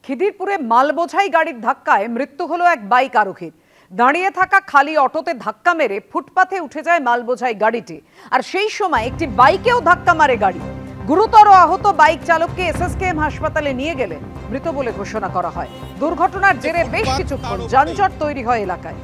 খিদিরপুরে মাল বোঝাই গাড়ির ধাক্কায় মৃত্যু হলো এক বাইক আরোহীর। দাঁড়িয়ে থাকা খালি অটোতে ধাক্কা মেরে ফুটপাথে উঠে যায় মাল বোঝাই গাড়িটি, আর সেই সময় একটি বাইকেও ধাক্কা মারে গাড়ি। গুরুতর আহত বাইক চালককে এসএসকেএম হাসপাতালে নিয়ে গেলে মৃত বলে ঘোষণা করা হয়। দুর্ঘটনার জেরে বেশ কিছুক্ষণ যানজট তৈরি হয় এলাকায়।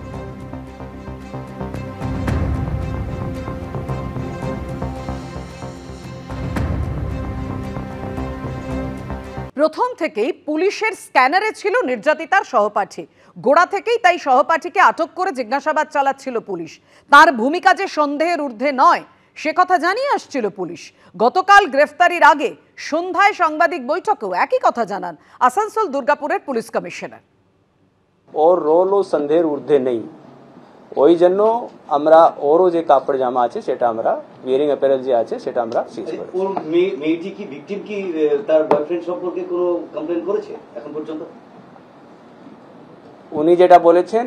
প্রথম থেকেই পুলিশের স্ক্যানারে ছিল নির্যাতিতার সহপাঠী। গোড়া থেকেই তাই সহপাঠীকে আটক করে জিজ্ঞাসাবাদ চালাচ্ছিল পুলিশ। তার ভূমিকা যে সন্দেহের ঊর্ধ্বে নয় সে কথা জানিয়ে আসছিল পুলিশ। গতকাল গ্রেফতারির আগে সন্ধ্যায় সাংবাদিক বৈঠকেও একই কথা জানান আসানসোল দুর্গাপুরের পুলিশ কমিশনার। ওর রোলও সন্দেহের ঊর্ধ্বে নেই, ওই জন্য আমরা ওরও যে কাপড় জামা আছে সেটা আমরা ওয়্যারিং অ্যাপারেল যে আছে সেটা আমরা সিজ করেছি। ওর মেয়েটি কি ভিকটিম কি তার বয়ফ্রেন্ড সম্পর্কে কোনো কমপ্লেইন করেছে এখন পর্যন্ত? উনি যেটা বলেছেন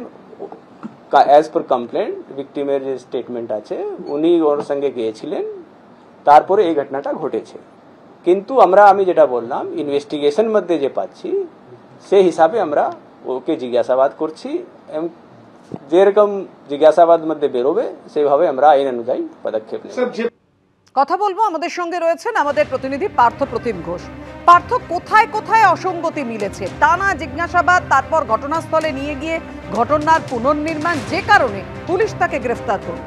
অ্যাজ পার কমপ্লেন্ট ভিকটিমের যে স্টেটমেন্ট আছে উনি ওর সঙ্গে গিয়েছিলেন, তারপরে এই ঘটনাটা ঘটেছে। কিন্তু আমি যেটা বললাম ইনভেস্টিগেশন মধ্যে যে পাচ্ছি সেই হিসাবে আমরা ওকে জিজ্ঞাসাবাদ করছি। যেরকম জিজ্ঞাসাবাদ মধ্যে বেরোবে সেইভাবে আমরা আইন অনুযায়ী পদক্ষেপ নেব। কথা বলবো, আমাদের সঙ্গে রয়েছেন আমাদের প্রতিনিধি পার্থ প্রতিম ঘোষ। পার্থ, কোথায় কোথায় অসঙ্গতি মিলেছে? টানা জিজ্ঞাসাবাদ, তারপর ঘটনাস্থলে নিয়ে গিয়ে ঘটনার পুনর্নির্মাণ, যে কারণে পুলিশ তাকে গ্রেফতার করল।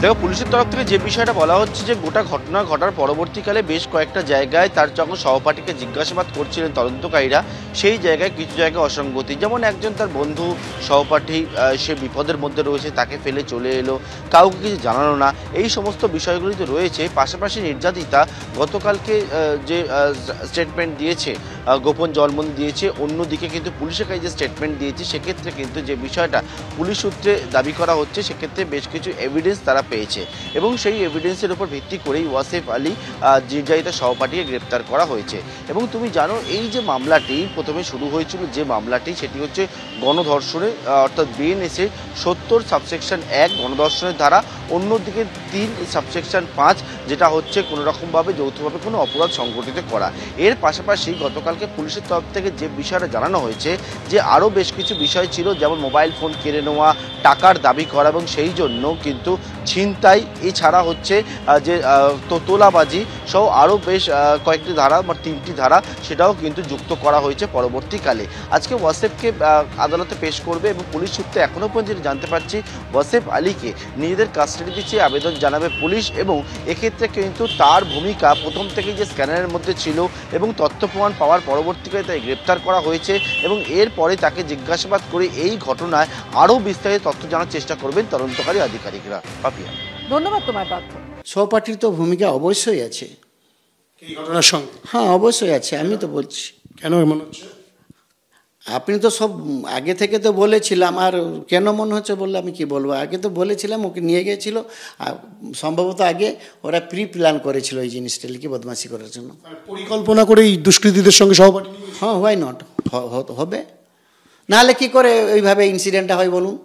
দেখো, পুলিশের তরফ থেকে যে বিষয়টা বলা হচ্ছে যে গোটা ঘটনা ঘটার পরবর্তীকালে বেশ কয়েকটা জায়গায় তার যখন সহপাঠীকে জিজ্ঞাসাবাদ করছিলেন তদন্তকারীরা, সেই জায়গায় কিছু জায়গায় অসঙ্গতি, যেমন একজন তার বন্ধু সহপাঠী সে বিপদের মধ্যে রয়েছে, তাকে ফেলে চলে এলো, কাউকে কিছু জানানো না, এই সমস্ত বিষয়গুলি তো রয়েছে। পাশাপাশি নির্যাতিতা গতকালকে যে স্টেটমেন্ট দিয়েছে, গোপন জলমন দিয়েছে, অন্যদিকে কিন্তু পুলিশের কাছে যে স্টেটমেন্ট দিয়েছে সেক্ষেত্রে কিন্তু যে বিষয়টা পুলিশ সূত্রে দাবি করা হচ্ছে সেক্ষেত্রে বেশ কিছু এভিডেন্স তারা পেয়েছে এবং সেই এভিডেন্সের উপর ভিত্তি করেই ওয়াসিফ আলী নির্যাতিতা সহপাঠীকে গ্রেপ্তার করা হয়েছে। এবং তুমি জানো এই যে মামলাটি প্রথমে শুরু হয়েছিল, যে মামলাটি সেটি হচ্ছে গণধর্ষণের, অর্থাৎ বিএনএস এর 70 সাবসেকশন 1 গণধর্ষণের ধারা, অন্যদিকে 3 সাবসেকশন 5 যেটা হচ্ছে কোনোরকমভাবে যৌথভাবে কোনো অপরাধ সংগঠিত করা। এর পাশাপাশি গতকালকে পুলিশের তরফ থেকে যে বিষয়টা জানানো হয়েছে যে আরও বেশ কিছু বিষয় ছিল, যেমন মোবাইল ফোন কেড়ে নেওয়া, টাকার দাবি করা এবং সেই জন্য কিন্তু ছিনতাই, এছাড়া হচ্ছে যে তোলাবাজি সহ আরও বেশ কয়েকটি ধারা বা 3টি ধারা সেটাও কিন্তু যুক্ত করা হয়েছে। পরবর্তীকালে আজকে ওয়াসিফকে আদালতে পেশ করবে এবং পুলিশ সূত্রে এখনও পর্যন্ত জানতে পারছি ওয়াসিফ আলীকে নিজেদের কাস্টাডিতে চেয়ে আবেদন জানাবে পুলিশ এবং এক্ষেত্রে কিন্তু তার ভূমিকা প্রথম থেকেই যে স্ক্যানারের মধ্যে ছিল এবং তথ্য প্রমাণ পাওয়ার পরবর্তীকালে তাই গ্রেপ্তার করা হয়েছে এবং এরপরে তাকে জিজ্ঞাসাবাদ করে এই ঘটনায় আরও বিস্তারিত তথ্য জানার চেষ্টা করবেন তদন্তকারী আধিকারিকরা। পাপিয়া, ধন্যবাদ তোমায় পার্থ। সহপাঠীর তো ভূমিকা অবশ্যই আছে এই ঘটনার সঙ্গে। হ্যাঁ, অবশ্যই আছে, আমি তো বলছি। কেন মনে হচ্ছে? আপনি তো সব আগে থেকে তো বলেছিলাম, আর কেন মনে হচ্ছে বললে আমি কি বলবো, আগে তো বলেছিলাম ওকে নিয়ে গিয়েছিল, সম্ভবত আগে ওরা প্ল্যান করেছিল এই জিনিসটা কি বদমাশি করার জন্য, পরিকল্পনা করে এই দুষ্কৃতীদের সঙ্গে সহপাঠী। হ্যাঁ, হোয়াই নট, হবে, নাহলে কি করে ওইভাবে ইনসিডেন্টটা হয় বলুন।